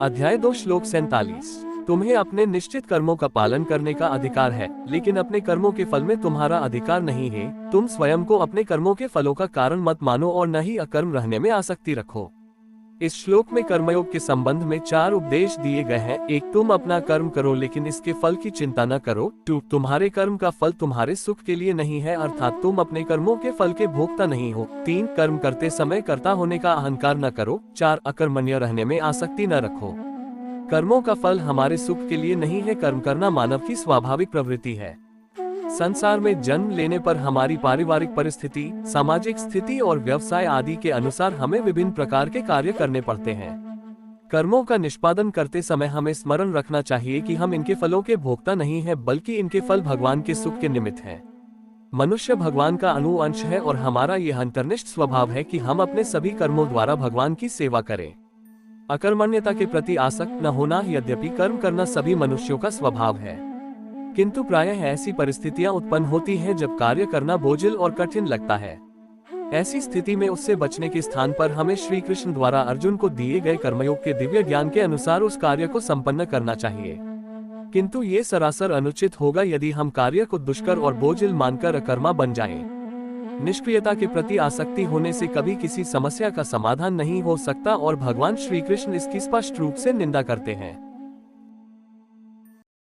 अध्याय 2 श्लोक 47। तुम्हें अपने निश्चित कर्मों का पालन करने का अधिकार है, लेकिन अपने कर्मों के फल में तुम्हारा अधिकार नहीं है। तुम स्वयं को अपने कर्मों के फलों का कारण मत मानो और न ही अकर्म रहने में आसक्ति रखो। इस श्लोक में कर्मयोग के संबंध में 4 उपदेश दिए गए हैं। 1, तुम अपना कर्म करो लेकिन इसके फल की चिंता न करो। 2, तुम्हारे कर्म का फल तुम्हारे सुख के लिए नहीं है, अर्थात तुम अपने कर्मों के फल के भोक्ता नहीं हो। 3, कर्म करते समय कर्ता होने का अहंकार न करो। 4, अकर्मण्य रहने में आसक्ति न रखो। कर्मों का फल हमारे सुख के लिए नहीं है। कर्म करना मानव की स्वाभाविक प्रवृत्ति है। संसार में जन्म लेने पर हमारी पारिवारिक परिस्थिति, सामाजिक स्थिति और व्यवसाय आदि के अनुसार हमें विभिन्न प्रकार के कार्य करने पड़ते हैं। कर्मों का निष्पादन करते समय हमें स्मरण रखना चाहिए कि हम इनके फलों के भोक्ता नहीं हैं, बल्कि इनके फल भगवान के सुख के निमित्त हैं। मनुष्य भगवान का अनुअंश है और हमारा यह अंतर्निष्ठ स्वभाव है कि हम अपने सभी कर्मों द्वारा भगवान की सेवा करें। अकर्मण्यता के प्रति आसक्त न होना। यद्यपि कर्म करना सभी मनुष्यों का स्वभाव है, किंतु प्रायः ऐसी परिस्थितियां उत्पन्न होती हैं जब कार्य करना बोझिल और कठिन लगता है। ऐसी स्थिति में उससे बचने के स्थान पर हमें श्री कृष्ण द्वारा अर्जुन को दिए गए कर्मयोग के दिव्य ज्ञान के अनुसार उस कार्य को संपन्न करना चाहिए। किंतु ये सरासर अनुचित होगा यदि हम कार्य को दुष्कर और बोझिल मानकर अकर्मा बन जाएं। निष्क्रियता के प्रति आसक्ति होने से कभी किसी समस्या का समाधान नहीं हो सकता और भगवान श्री कृष्ण इसकी स्पष्ट रूप से निंदा करते हैं।